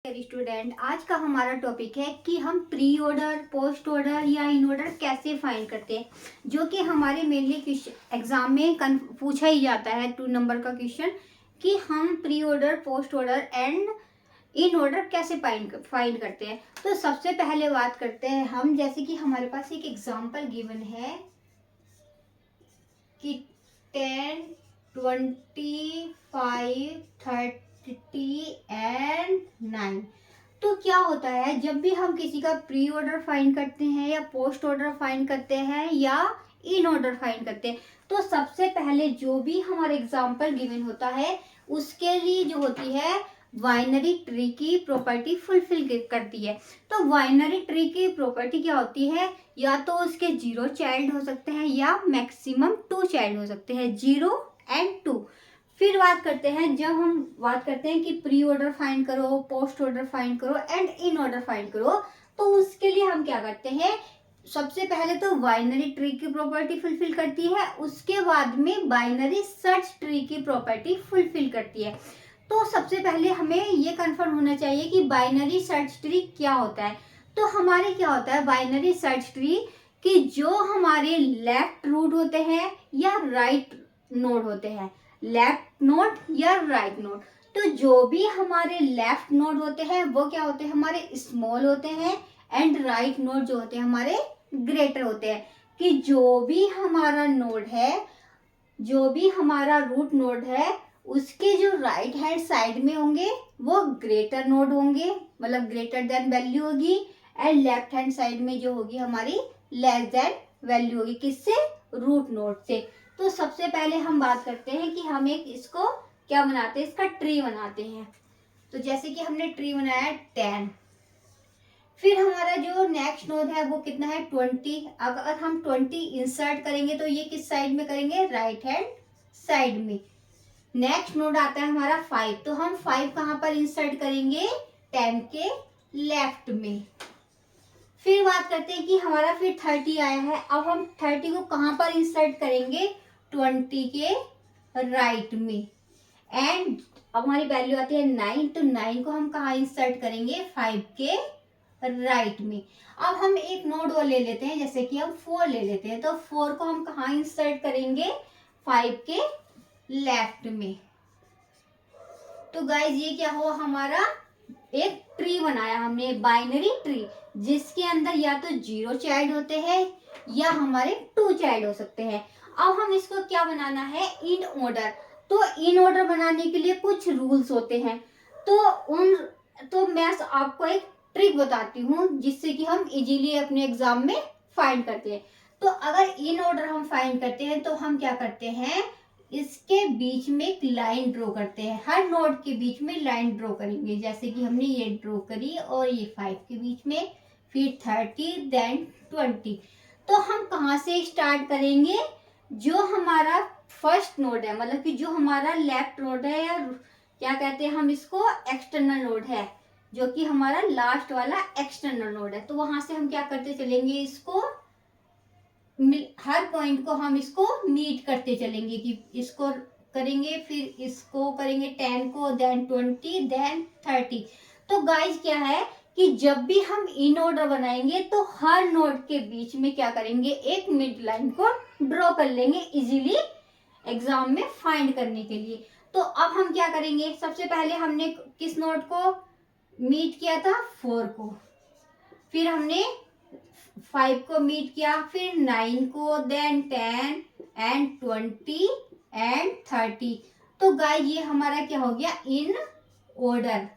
Student, आज का हमारा टॉपिक है कि हम प्री ऑर्डर, पोस्ट ऑर्डर या इन ऑर्डर कैसे फाइंड करते हैं, जो कि हमारे मेनली एग्जाम में पूछा ही जाता है 2 नंबर का क्वेश्चन कि हम pre order, post order and in order कैसे फाइंड करते हैं। तो सबसे पहले बात करते हैं हम, जैसे कि हमारे पास एक एग्जाम्पल गिवन है कि 10, 20, 5, 30 एंड 9। तो क्या होता है, जब भी हम किसी का प्री ऑर्डर फाइंड करते हैं या पोस्ट ऑर्डर फाइंड करते हैं या इन ऑर्डर फाइंड करते हैं, तो सबसे पहले जो भी हमारा एग्जाम्पल गिवन होता है उसके लिए जो होती है बाइनरी ट्री की प्रॉपर्टी फुलफिल करती है। तो बाइनरी ट्री की प्रॉपर्टी क्या होती है, या तो उसके 0 चाइल्ड हो सकते हैं या मैक्सिमम 2 चाइल्ड हो सकते हैं, 0 एंड 2। फिर बात करते हैं, जब हम बात करते हैं कि प्री ऑर्डर फाइंड करो, पोस्ट ऑर्डर फाइंड करो एंड इन ऑर्डर फाइंड करो, तो उसके लिए हम क्या करते हैं, सबसे पहले तो बाइनरी ट्री की प्रॉपर्टी फुलफिल करती है, उसके बाद में बाइनरी सर्च ट्री की प्रॉपर्टी फुलफिल करती है। तो सबसे पहले हमें ये कंफर्म होना चाहिए कि बाइनरी सर्च ट्री क्या होता है। तो हमारे क्या होता है बाइनरी सर्च ट्री, कि जो हमारे लेफ्ट रूट होते हैं या राइट नोड होते हैं, लेफ्ट नोड या राइट नोड, तो जो भी हमारे लेफ्ट नोड होते हैं वो क्या होते हैं, हमारे स्मॉल होते हैं, एंड राइट नोड जो होते हैं हमारे ग्रेटर होते हैं। कि जो भी हमारा नोड है, जो भी हमारा रूट नोड है, उसके जो राइट हैंड साइड में होंगे वो ग्रेटर नोड होंगे, मतलब ग्रेटर देन वैल्यू होगी, एंड लेफ्ट हैंड साइड में जो होगी हमारी लेस देन वैल्यू होगी, किससे, रूट नोड से। तो सबसे पहले हम बात करते हैं कि हम एक इसको क्या बनाते हैं, इसका ट्री बनाते हैं। तो जैसे कि हमने ट्री बनाया 10, फिर हमारा जो नेक्स्ट नोड है वो कितना है 20। अगर हम 20 इंसर्ट करेंगे तो ये किस साइड में करेंगे, राइट हैंड साइड में। नेक्स्ट नोड आता है हमारा 5, तो हम 5 कहां पर इंसर्ट करेंगे, 10 के लेफ्ट में। फिर बात करते हैं कि हमारा फिर 30 आया है, अब हम 30 को कहां पर इंसर्ट करेंगे, 20 के राइट में। एंड अब हमारी वैल्यू आती है 9, तो 9 को हम कहां इंसर्ट करेंगे, 5 के राइट में। अब हम एक नोड और ले लेते हैं, जैसे कि हम 4 ले लेते हैं, तो 4 को हम कहां इंसर्ट करेंगे, 5 के लेफ्ट में। तो गाइज ये क्या हुआ, हमारा एक ट्री बनाया हमने, बाइनरी ट्री, जिसके अंदर या तो 0 चाइल्ड होते हैं या हमारे 2 चाइल्ड हो सकते हैं। अब हम इसको क्या बनाना है, इन ऑर्डर। तो इन ऑर्डर बनाने के लिए कुछ रूल्स होते हैं, तो मैं आपको एक ट्रिक बताती हूँ जिससे कि हम इजीली अपने एग्जाम में फाइंड करते हैं। तो अगर इन ऑर्डर हम फाइंड करते हैं तो हम क्या करते हैं, इसके बीच में एक लाइन ड्रॉ करते हैं, हर नोड के बीच में लाइन ड्रॉ करेंगे। जैसे कि हमने ये ड्रॉ करी और ये 5 के बीच में, फिर 30 देन 20। तो हम कहाँ से स्टार्ट करेंगे, जो हमारा फर्स्ट नोड है, मतलब कि जो हमारा लेफ्ट नोड है, या क्या कहते हैं हम इसको, एक्सटर्नल नोड है, जो कि हमारा लास्ट वाला एक्सटर्नल नोड है। तो वहां से हम क्या करते चलेंगे, इसको हर पॉइंट को हम इसको मीट करते चलेंगे, कि इसको करेंगे, फिर इसको करेंगे 10 को, देन 20, देन 30। तो गाइज क्या है कि जब भी हम इन ऑर्डर बनाएंगे तो हर नोड के बीच में क्या करेंगे, एक मिड लाइन को ड्रॉ कर लेंगे इजीली एग्जाम में फाइंड करने के लिए। तो अब हम क्या करेंगे, सबसे पहले हमने किस नोड को मीट किया था, 4 को, फिर हमने 5 को मीट किया, फिर 9 को, देन 10 एंड 20 एंड 30। तो गाइस ये हमारा क्या हो गया, इन ऑर्डर।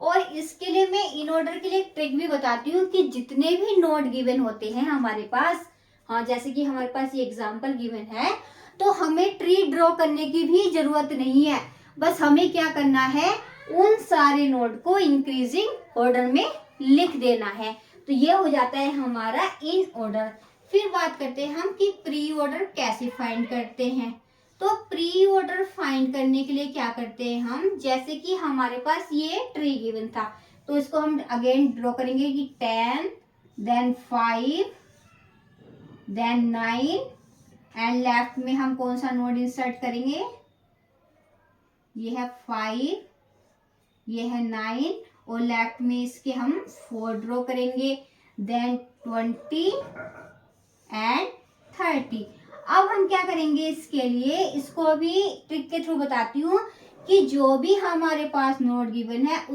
और इसके लिए मैं इन ऑर्डर के लिए एक ट्रिक भी बताती हूँ कि जितने भी नोड गिवन होते हैं हमारे पास, हाँ जैसे कि हमारे पास ये एग्जांपल गिवन है, तो हमें ट्री ड्रॉ करने की भी जरूरत नहीं है। बस हमें क्या करना है, उन सारे नोड को इंक्रीजिंग ऑर्डर में लिख देना है। तो ये हो जाता है हमारा इन ऑर्डर। फिर बात करते हैं हम कि प्री ऑर्डर कैसे फाइंड करते हैं। तो प्री ऑर्डर फाइंड करने के लिए क्या करते हैं हम, जैसे कि हमारे पास ये ट्री गिवन था, तो इसको हम अगेन ड्रॉ करेंगे कि 10 देन 5 देन 9 एंड लेफ्ट में हम कौन सा नोड इंसर्ट करेंगे, ये है 5 ये है 9 और लेफ्ट में इसके हम 4 ड्रॉ करेंगे, देन 20 एंड 30। अब हम क्या करेंगे इसके लिए, इसको भी ट्रिक के थ्रू बताती हूँ कि जो भी हमारे पास नोड गिवन है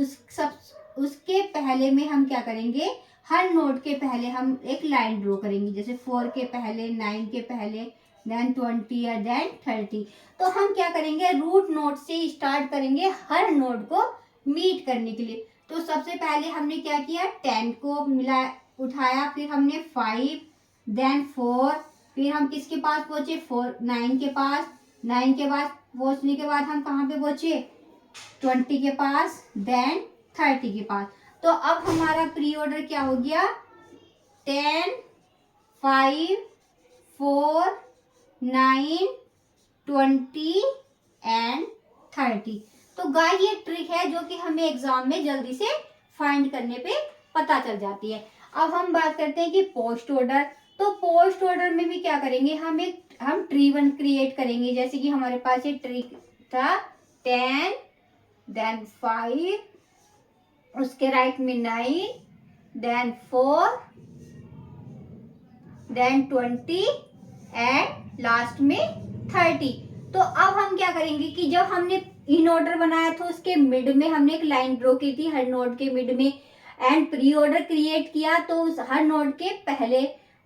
उसके पहले में हम क्या करेंगे, हर नोड के पहले हम एक लाइन ड्रॉ करेंगे, जैसे 4 के पहले, 9 के पहले, देन 20 और देन 30। तो हम क्या करेंगे, रूट नोड से स्टार्ट करेंगे हर नोड को मीट करने के लिए। तो सबसे पहले हमने क्या किया, 10 को मिला उठाया, फिर हमने 5, देन 4, फिर हम किसके पास पहुंचे, 9 के पास, 9 के पास पहुंचने के बाद हम कहाँ पे पहुंचे, 20 के पास, देन 30 के पास। तो अब हमारा प्री ऑर्डर क्या हो गया, 10, 5, 4, 9, 20 एंड 30। तो गाइस ये ट्रिक है जो कि हमें एग्जाम में जल्दी से फाइंड करने पे पता चल जाती है। अब हम बात करते हैं कि पोस्ट ऑर्डर। तो पोस्ट ऑर्डर में भी क्या करेंगे, हम ट्री वन क्रिएट करेंगे, जैसे कि हमारे पास ये ट्री था 10, देन 5, उसके राइट में 9, देन 4, देन 20 एंड लास्ट में 30। तो अब हम क्या करेंगे कि जब हमने इन ऑर्डर बनाया था उसके मिड में हमने एक लाइन ड्रॉ की थी हर नोड के मिड में, एंड प्री ऑर्डर क्रिएट किया तो उस हर नोड के पहले,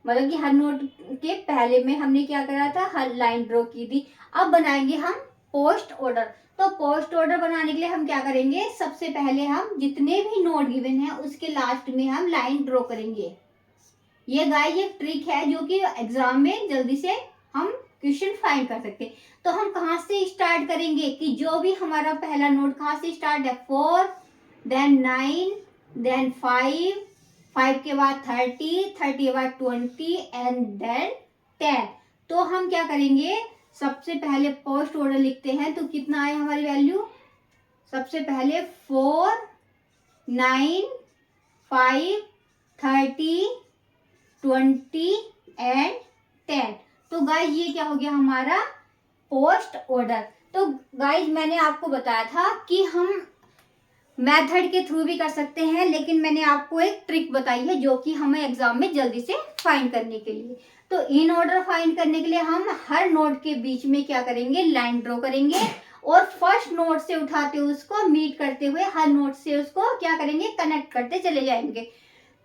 मतलब कि हर नोड के पहले में हमने क्या करा था, हर लाइन ड्रॉ की थी। अब बनाएंगे हम पोस्ट ऑर्डर। तो पोस्ट ऑर्डर बनाने के लिए हम क्या करेंगे, सबसे पहले हम जितने भी नोड गिवन है उसके लास्ट में हम लाइन ड्रॉ करेंगे। ये गाइस एक ट्रिक है जो कि एग्जाम में जल्दी से हम क्वेश्चन फाइंड कर सकते हैं। तो हम कहाँ से स्टार्ट करेंगे कि जो भी हमारा पहला नोड कहाँ से स्टार्ट है, 4, देन 9, देन 5, 5 के बाद 30, 30 के बाद 20 एंड देन 10। तो हम क्या करेंगे, सबसे पहले पोस्ट ऑर्डर लिखते हैं। तो कितना आया हमारी वैल्यू, सबसे पहले 4, 9, 5, 30, 20 एंड 10। तो गाइज ये क्या हो गया हमारा पोस्ट ऑर्डर। तो गाइज मैंने आपको बताया था कि हम मेथड के थ्रू भी कर सकते हैं, लेकिन मैंने आपको एक ट्रिक बताई है जो कि हमें एग्जाम में जल्दी से फाइंड करने के लिए। तो इन ऑर्डर फाइंड करने के लिए हम हर नोड के बीच में क्या करेंगे, लाइन ड्रॉ करेंगे और फर्स्ट नोड से उठाते हुए उसको मीट करते हुए हर नोड से उसको क्या करेंगे, कनेक्ट करते चले जाएंगे।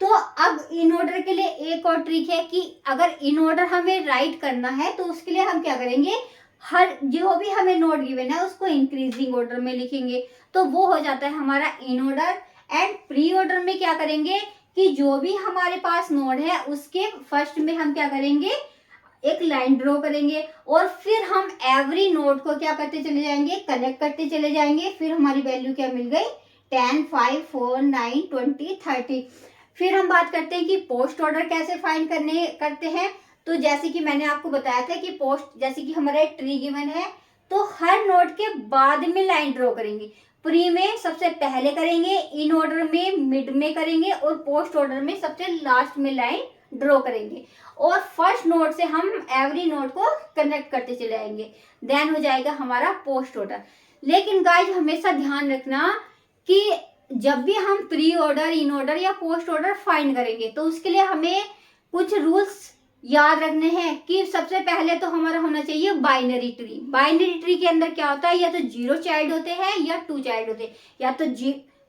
तो अब इन ऑर्डर के लिए एक और ट्रिक है कि अगर इन ऑर्डर हमें राइट करना है तो उसके लिए हम क्या करेंगे, हर जो भी हमें नोड गिवन है उसको इंक्रीजिंग ऑर्डर में लिखेंगे, तो वो हो जाता है हमारा in order. And pre order में क्या करेंगे कि जो भी हमारे पास नोड है उसके फर्स्ट में हम क्या करेंगे, एक लाइन ड्रॉ करेंगे और फिर हम एवरी नोड को क्या करते चले जाएंगे, कनेक्ट करते चले जाएंगे। फिर हमारी वैल्यू क्या मिल गई, 10, 5, 4, 9, 20, 30। फिर हम बात करते हैं कि पोस्ट ऑर्डर कैसे फाइंड करते हैं। तो जैसे कि मैंने आपको बताया था कि पोस्ट, जैसे कि हमारा एक ट्री गिवन है तो हर नोड के बाद में लाइन ड्रॉ करेंगे। प्री में सबसे पहले करेंगे, इन ऑर्डर में मिड में करेंगे और पोस्ट ऑर्डर में सबसे लास्ट में लाइन ड्रॉ करेंगे और फर्स्ट नोड से हम एवरी नोड को कनेक्ट करते चले जाएंगे, देन हो जाएगा हमारा पोस्ट ऑर्डर। लेकिन गाइस हमेशा ध्यान रखना कि जब भी हम प्री ऑर्डर, इन ऑर्डर या पोस्ट ऑर्डर फाइंड करेंगे तो उसके लिए हमें कुछ रूल्स याद रखने हैं कि सबसे पहले तो हमारा होना चाहिए बाइनरी ट्री। बाइनरी ट्री के अंदर क्या होता है, या तो 0 चाइल्ड होते हैं या 2 चाइल्ड होते हैं, या तो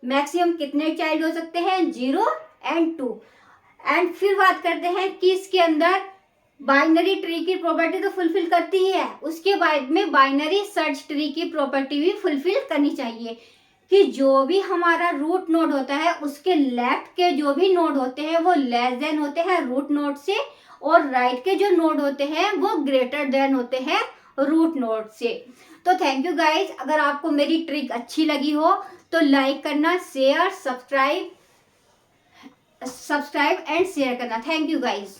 मैक्सिमम कितने चाइल्ड हो सकते हैं, 0 एंड 2। एंड फिर बात करते हैं कि इसके अंदर बाइनरी ट्री की प्रॉपर्टी तो फुलफिल करती ही है, उसके बाद में बाइनरी सर्च ट्री की प्रॉपर्टी भी फुलफिल करनी चाहिए कि जो भी हमारा रूट नोड होता है उसके लेफ्ट के जो भी नोड होते हैं वो लेस देन होते हैं रूट नोड से, और राइट के जो नोड होते हैं वो ग्रेटर देन होते हैं रूट नोड से। तो थैंक यू गाइज, अगर आपको मेरी ट्रिक अच्छी लगी हो तो लाइक करना, शेयर, सब्सक्राइब एंड शेयर करना। Thank you guys.